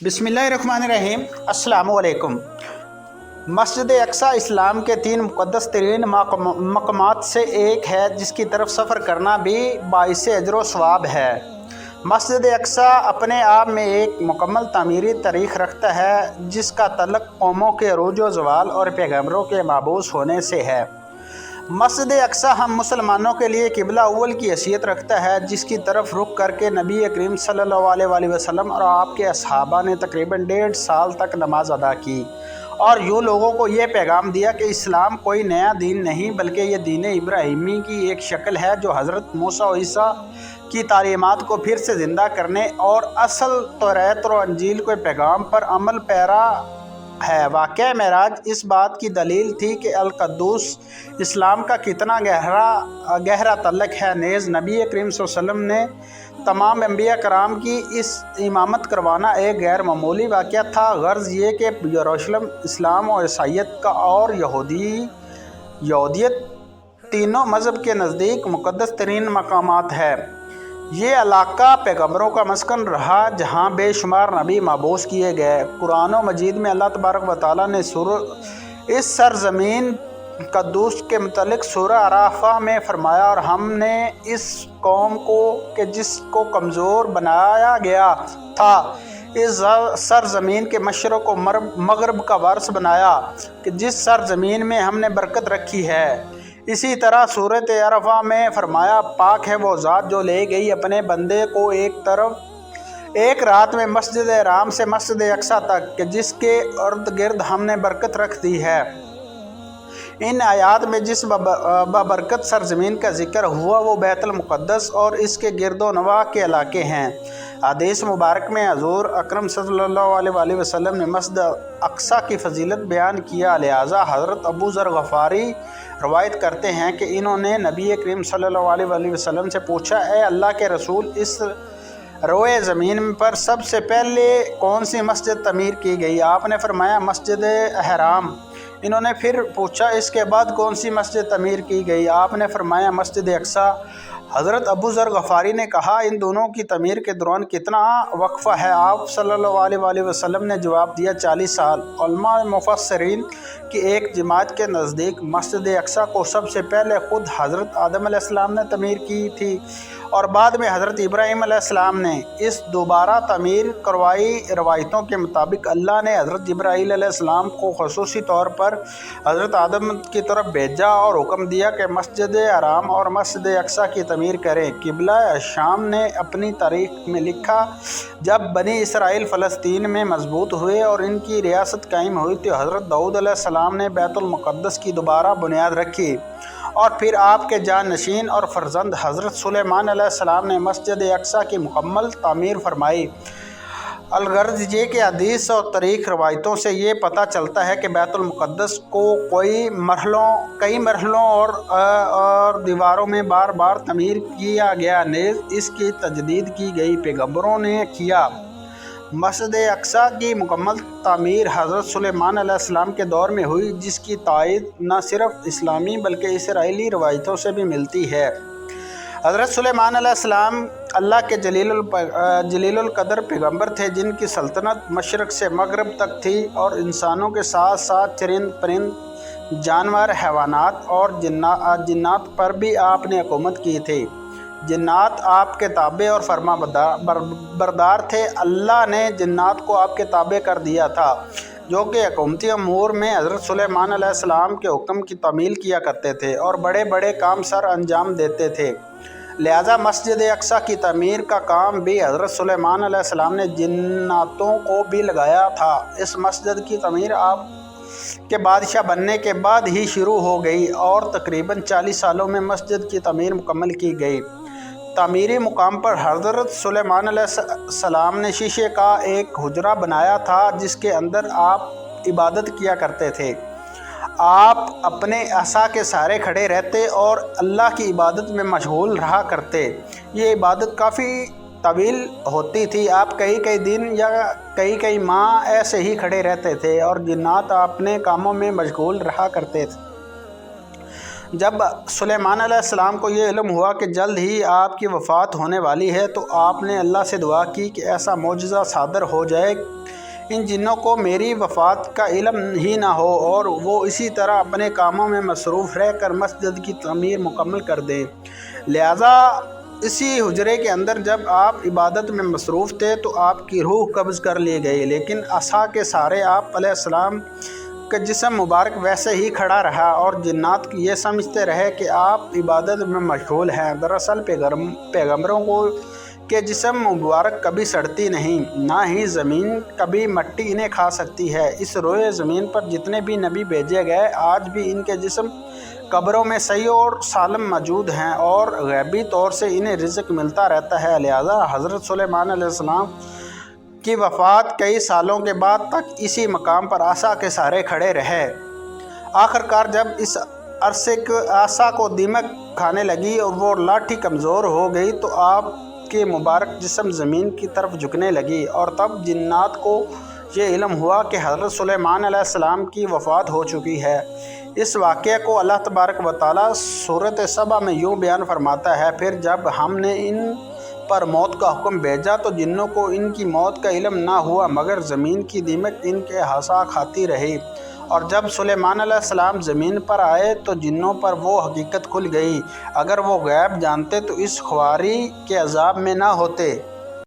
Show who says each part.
Speaker 1: बिस्मिल्लाहिर्रहमानिर्रहीम। अस्सलामु अलैकुम। मस्जिद अक्सा इस्लाम के 3 मुक़द्दस तरीन मक़ामात से एक है, जिसकी तरफ सफ़र करना भी बाइस अजर व सवाब है। मस्जिद अक्सा अपने आप में एक मुकम्मल तामीरी तारीख़ रखता है, जिसका तल्लुक़ कौमों के अरूज व ज़वाल और पैगम्बरों के मबूस होने से है। मस्जिद अक्सा हम मुसलमानों के लिए क़िबला अव्वल की हैसियत रखता है, जिसकी तरफ रुख करके नबी करीम सल्लल्लाहु अलैहि वसल्लम और आपके असहाबा ने तकरीबन 1.5 साल तक नमाज अदा की और यूँ लोगों को ये पैगाम दिया कि इस्लाम कोई नया दीन नहीं, बल्कि ये दीन इब्राहिमी की एक शक्ल है, जो हज़रत मूसा और ईसा की तालीमात को फिर से ज़िंदा करने और असल तौरात और अंजील के पैगाम पर अमल पैरा है। वाक़या मेराज इस बात की दलील थी कि अल-क़ुद्दूस इस्लाम का कितना गहरा तल्लुक़ है। नेज़ नबी करीम सल्लल्लाहु अलैहि वसल्लम ने तमाम अंबिया कराम की इस इमामत करवाना एक गैर मामूली वाक़या था। गर्ज़ ये कि यरूशलेम इस्लाम और ईसाईयत का और यहूदियत तीनों मज़हब के नज़दीक मुक़द्दस तरीन मकामात है। ये इलाका पैगम्बरों का मस्कन रहा, जहाँ बेशुमार नबी मबूस किए गए। कुरान मजीद में अल्लाह तबारक व तआला ने इस सरज़मीन क़ुद्दूस के मुतल्लिक़ सूरह अराफ़ा में फ़रमाया, और हमने इस कौम को कि जिसको कमज़ोर बनाया गया था, इस सरज़मीन के मशरक़ व मग़रिब का वारिस बनाया, कि जिस सरज़मीन में हमने बरकत रखी है। इसी तरह सूरत अराफ़ा में फ़रमाया, पाक है वो ज़ात जो ले गई अपने बंदे को एक रात में मस्जिद हराम से मस्जिद अक्सा तक, कि जिसके इर्द गिर्द हमने बरकत रख दी है। इन आयात में जिस बरकत सरज़मीन का ज़िक्र हुआ वो बैतुल मुक़द्दस और इसके गिरदो नवाह के इलाके हैं। हदीस मुबारक में हज़ूर अकरम सल्लल्लाहु अलैहि वसल्लम ने मस्जिद अक्सा की फ़जीलत बयान किया। लिहाजा हज़रत अबू ज़र गफ़ारी रवायत करते हैं कि इन्होंने नबी करीम सल्लल्लाहु अलैहि वसल्लम से पूछा, ए अल्लाह के रसूल, इस रोए ज़मीन पर सबसे पहले कौन सी मस्जिद तमीर की गई? आपने फरमाया, मस्जिद हराम। इन्होंने फिर पूछा, इसके बाद कौन सी मस्जिद तमीर की गई? आपने फरमाया, मस्जिद अक्सा। हज़रत अबू ज़र गफ़ारी ने कहा, इन दोनों की तमीर के दौरान कितना वक्फ़ा है? आप सल्लल्लाहु अलैहि वसल्लम ने जवाब दिया, 40 साल। उलमा मुफ़स्सिरीन की एक जमात के नज़दीक मस्जिद अक्सा को सबसे पहले ख़ुद हज़रत आदम अलैहिस्सलाम ने तमीर की थी और बाद में हज़रत इब्राहीम अलैहिस्सलाम ने इस दोबारा तमीर करवाई। रवायतों के मुताबिक अल्लाह ने हज़रत जिब्राईल अलैहिस्सलाम को ख़ुसूसी तौर पर हज़रत आदम की तरफ भेजा और हुक्म दिया कि मस्जिद हराम और मस्जिद अक्सा की तमीर करें। क़िबला शाम ने अपनी तारीख़ में लिखा, जब बनी इसराइल फ़लस्तीन में मजबूत हुए और इनकी रियासत कायम हुई, तो हज़रत दाऊद अलैहिस्सलाम ने बैतुल मुक़द्दस की दोबारा बुनियाद रखी और फिर आपके जानशीन और फ़र्जंद हज़रत सुलेमान अलैहिस्सलाम ने मस्जिद अक्सा की मुकम्मल तामीर फरमाई। अलगर्ज़ ये कि हदीस और तारीख़ रवायतों से ये पता चलता है कि बैतुल मुक़द्दस को कई मरहलों और दीवारों में बार बार तमीर किया गया। नेज़ इसकी तजदीद की गई पैगम्बरों ने किया। मस्जिद अक्सा की मुकम्मल तामीर हज़रत सुलेमान अलैहिस्सलाम के दौर में हुई, जिसकी तायद न सिर्फ इस्लामी बल्कि इसराइली रवायतों से भी मिलती है। हज़रत सुलेमान अलैहिस्सलाम अल्लाह के जलीलुल कदर पैगम्बर थे, जिनकी सल्तनत मशरक़ से मग़रिब तक थी और इंसानों के साथ साथ चरिंद परिंद जानवर, हैवानात और जिन्नात पर भी आपने हुकूमत की थी। जिन्नात आपके ताबे और फरमा बरदार थे। अल्लाह ने जिन्नात को आपके ताबे कर दिया था, जो कि हुकूमती अमूर में हज़रत सुलेमान अलैहिस्सलाम के हुक्म की तामील किया करते थे और बड़े बड़े काम सर अंजाम देते थे। लिहाजा मस्जिद अक्सा की तामीर का काम भी हज़रत सुलेमान अलैहिस्सलाम ने जिन्नातों को भी लगाया था। इस मस्जिद की तामीर आप के बादशाह बनने के बाद ही शुरू हो गई और तकरीबन 40 सालों में मस्जिद की तामीर मुकम्मल की गई। तामीरी मुकाम पर हज़रत सुलेमान अलैहिस्सलाम ने शीशे का एक हुजरा बनाया था, जिसके अंदर आप इबादत किया करते थे। आप अपने असा के सहारे खड़े रहते और अल्लाह की इबादत में मशगूल रहा करते। ये इबादत काफ़ी तवील होती थी। आप कई दिन या कई माह ऐसे ही खड़े रहते थे और जिन्नात अपने कामों में मशगूल रहा करते थे। جب سلیمان علیہ السلام کو یہ علم ہوا کہ جلد ہی آپ کی وفات ہونے والی ہے تو آپ نے اللہ سے دعا کی کہ ایسا معجزہ صادر ہو جائے ان جنوں کو میری وفات کا علم ہی نہ ہو اور وہ اسی طرح اپنے کاموں میں مصروف رہ کر مسجد کی تعمیر مکمل کر دیں۔ لہٰذا اسی حجرے کے اندر جب آپ عبادت میں مصروف تھے تو آپ کی روح قبض کر لی گئی، لیکن عصا کے سہارے آپ علیہ السلام کا جسم مبارک ویسے ہی کھڑا رہا اور جنات یہ سمجھتے رہے کہ آپ عبادت میں مشغول ہیں۔ دراصل پیغمبروں کے جسم مبارک کبھی سڑتی نہیں، نہ ہی زمین کبھی مٹی انہیں کھا سکتی ہے۔ اس روئے زمین پر جتنے بھی نبی بھیجے گئے آج بھی ان کے جسم قبروں میں صحیح اور سالم موجود ہیں اور غیبی طور سے انہیں رزق ملتا رہتا ہے۔ لہٰذا حضرت سلیمان علیہ السلام کی وفات کئی سالوں کے بعد تک اسی مقام پر عصا کے سہارے کھڑے رہے۔ آخر کار جب اس عصا کو دیمک کھانے لگی اور وہ لاٹھی کمزور ہو گئی تو آپ کے مبارک جسم زمین کی طرف جھکنے لگی، اور تب جنات کو یہ علم ہوا کہ حضرت سلیمان علیہ السلام کی وفات ہو چکی ہے۔ اس واقعے کو اللہ تبارک و تعالیٰ سورۃ سبا میں یوں بیان فرماتا ہے، پھر جب ہم نے ان پر موت کا حکم بھیجا تو جنوں کو ان کی موت کا علم نہ ہوا مگر زمین کی دیمک ان کے عصا کھاتی رہی، اور جب سلیمان علیہ السلام زمین پر آئے تو جنوں پر وہ حقیقت کھل گئی۔ اگر وہ غیب جانتے تو اس خواری کے عذاب میں نہ ہوتے۔